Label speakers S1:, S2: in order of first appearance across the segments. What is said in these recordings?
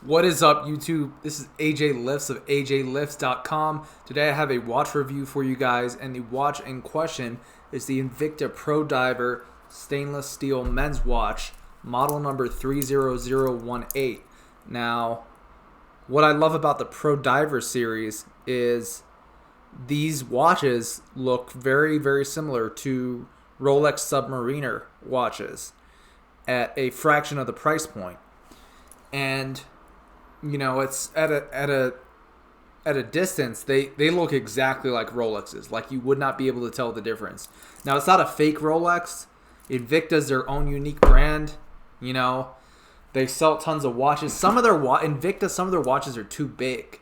S1: What is up, YouTube? This is AJ Lifts of AJLifts.com. Today I have a watch review for you guys, and the watch in question is the Invicta Pro Diver stainless steel men's watch, model number 30018. Now, what I love about the Pro Diver series is these watches look very, very similar to Rolex Submariner watches at a fraction of the price point. And you know, it's at a distance, they look exactly like Rolexes. Like, you would not be able to tell the difference. Now, it's not a fake Rolex. Invicta's their own unique brand. You know, they sell tons of watches. Some of their watches are too big,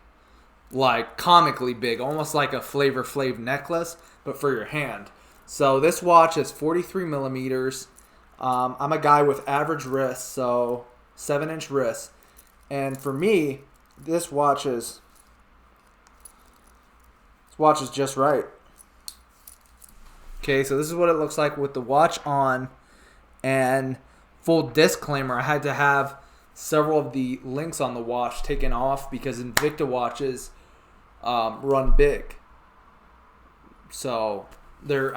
S1: like comically big, almost like a Flavor Flav necklace, but for your hand. So this watch is 43 millimeters. I'm a guy with average wrists, so 7-inch wrists. And for me, this watch is just right. Okay, so this is what it looks like with the watch on. And full disclaimer, I had to have several of the links on the watch taken off because Invicta watches run big. So they're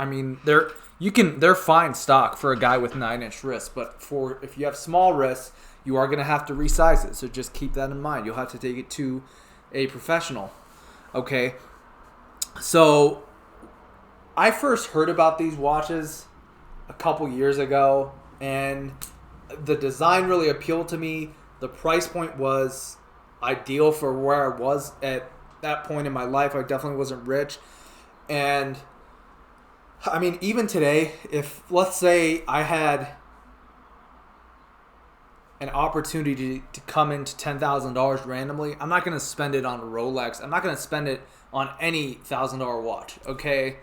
S1: fine stock for a guy with 9-inch wrists, but if you have small wrists, you are going to have to resize it. So just keep that in mind. You'll have to take it to a professional. Okay. So I first heard about these watches a couple years ago, and the design really appealed to me. The price point was ideal for where I was at that point in my life. I definitely wasn't rich. And I mean, even today, if let's say I had an opportunity to come into $10,000 randomly, I'm not going to spend it on a Rolex. I'm not going to spend it on any $1,000 watch, okay?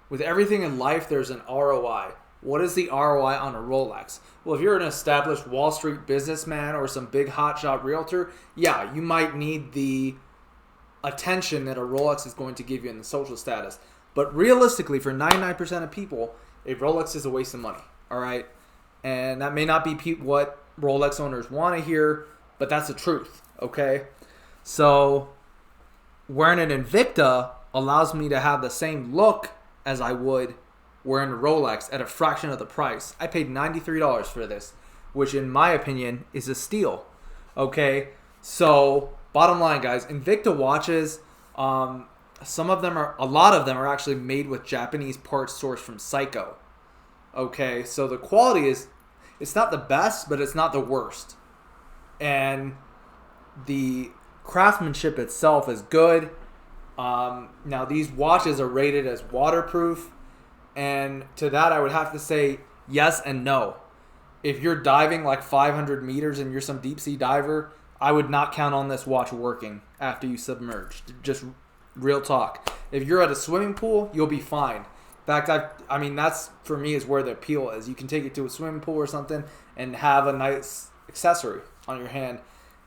S1: With everything in life, there's an ROI. What is the ROI on a Rolex? Well, if you're an established Wall Street businessman or some big hotshot realtor, yeah, you might need the attention that a Rolex is going to give you in the social status. But realistically, for 99% of people, a Rolex is a waste of money, all right? And that may not be what Rolex owners want to hear, but that's the truth, okay? So wearing an Invicta allows me to have the same look as I would wearing a Rolex at a fraction of the price. I paid $93 for this, which in my opinion is a steal, okay? So bottom line, guys, Invicta watches, a lot of them are actually made with Japanese parts sourced from Seiko, okay? So the quality is, it's not the best, but it's not the worst. And the craftsmanship itself is good. Now, these watches are rated as waterproof. And to that, I would have to say yes and no. If you're diving like 500 meters and you're some deep sea diver, I would not count on this watch working after you submerge. Just real talk. If you're at a swimming pool, you'll be fine. In fact, I mean, that's, for me, is where the appeal is. You can take it to a swimming pool or something and have a nice accessory on your hand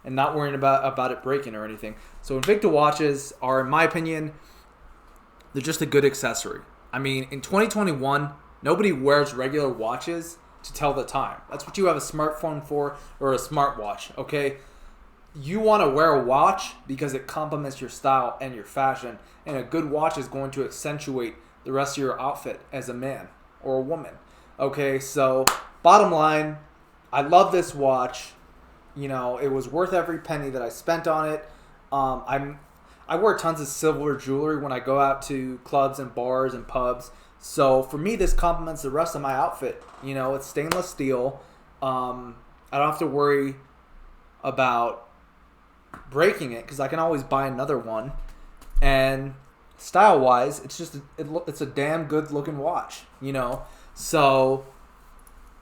S1: and not worrying about it breaking or anything. So Invicta watches are, in my opinion, they're just a good accessory. I mean, in 2021, nobody wears regular watches to tell the time. That's what you have a smartphone for, or a smartwatch, okay? You want to wear a watch because it complements your style and your fashion, and a good watch is going to accentuate the rest of your outfit as a man or a woman. Okay, so bottom line, I love this watch. You know, it was worth every penny that I spent on it. I wear tons of silver jewelry when I go out to clubs and bars and pubs. So for me, this complements the rest of my outfit. You know, it's stainless steel. I don't have to worry about breaking it because I can always buy another one. And style-wise, it's a damn good-looking watch, you know. So,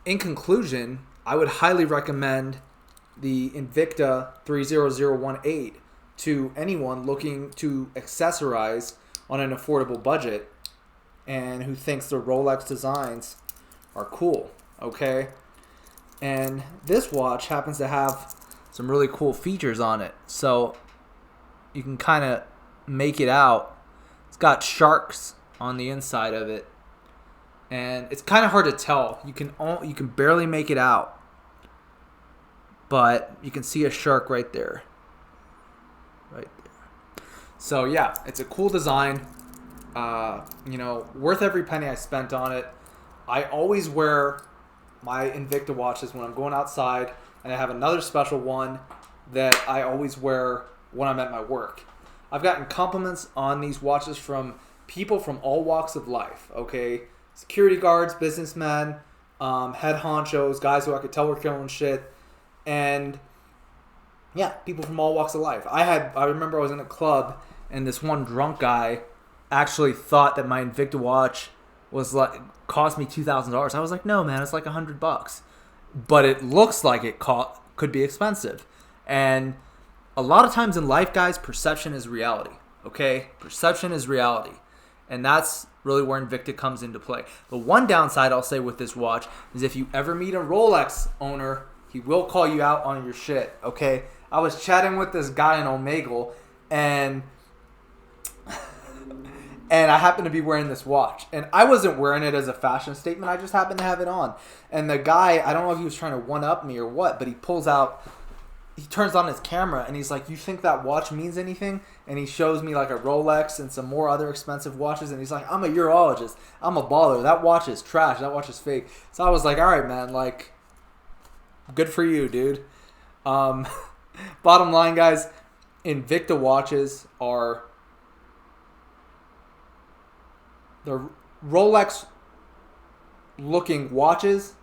S1: in conclusion, I would highly recommend the Invicta 30018 to anyone looking to accessorize on an affordable budget and who thinks the Rolex designs are cool, okay? And this watch happens to have some really cool features on it, so you can kind of make it out. It's got sharks on the inside of it, and it's kind of hard to tell. You can barely make it out, but you can see a shark right there. So yeah, it's a cool design. Worth every penny I spent on it. I always wear my Invicta watches when I'm going outside, and I have another special one that I always wear when I'm at my work. I've gotten compliments on these watches from people from all walks of life, okay? Security guards, businessmen, head honchos, guys who I could tell were killing shit, and yeah, people from all walks of life. I remember I was in a club, and this one drunk guy actually thought that my Invicta watch was cost me $2,000. I was like, no, man, it's like $100, but it looks like it could be expensive. And a lot of times in life, guys, perception is reality. Okay, perception is reality, and that's really where Invicta comes into play. The one downside I'll say with this watch is if you ever meet a Rolex owner, he will call you out on your shit. Okay, I was chatting with this guy in Omegle, and I happened to be wearing this watch. And I wasn't wearing it as a fashion statement. I just happened to have it on. And the guy, I don't know if he was trying to one-up me or what, but he turns on his camera, and he's like, you think that watch means anything? And he shows me like a Rolex and some more other expensive watches. And he's like, I'm a urologist. I'm a baller. That watch is trash. That watch is fake. So I was like, all right, man, like, good for you, dude. Bottom line, guys, Invicta watches are the Rolex looking watches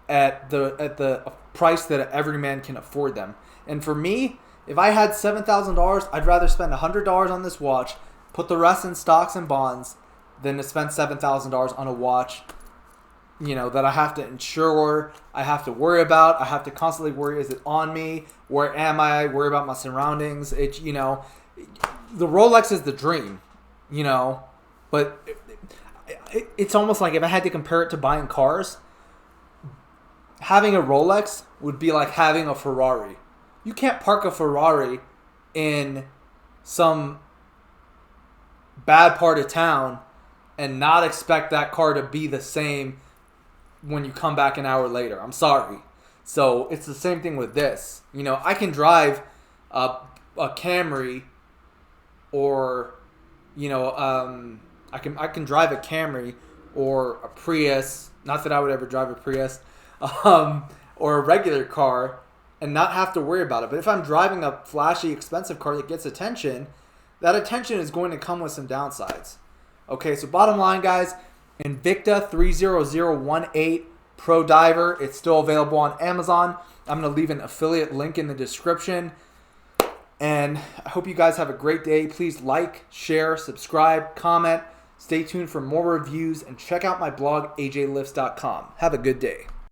S1: at the price that every man can afford them. And for me, if I had $7,000, I'd rather spend $100 on this watch, put the rest in stocks and bonds, than to spend $7,000 on a watch, that I have to insure, I have to worry about, I have to constantly worry, is it on me? Where am I? Worry about my surroundings. The Rolex is the dream, but it's almost like if I had to compare it to buying cars, having a Rolex would be like having a Ferrari. You can't park a Ferrari in some bad part of town and not expect that car to be the same when you come back an hour later. I'm sorry. So it's the same thing with this. I can drive a Camry, or I can drive a Camry or a Prius. Not that I would ever drive a Prius, or a regular car, and not have to worry about it. But if I'm driving a flashy, expensive car that gets attention, that attention is going to come with some downsides. Okay, so bottom line, guys, Invicta 30018 Pro Diver. It's still available on Amazon. I'm going to leave an affiliate link in the description. And I hope you guys have a great day. Please like, share, subscribe, comment. Stay tuned for more reviews, and check out my blog, ajlifts.com. Have a good day.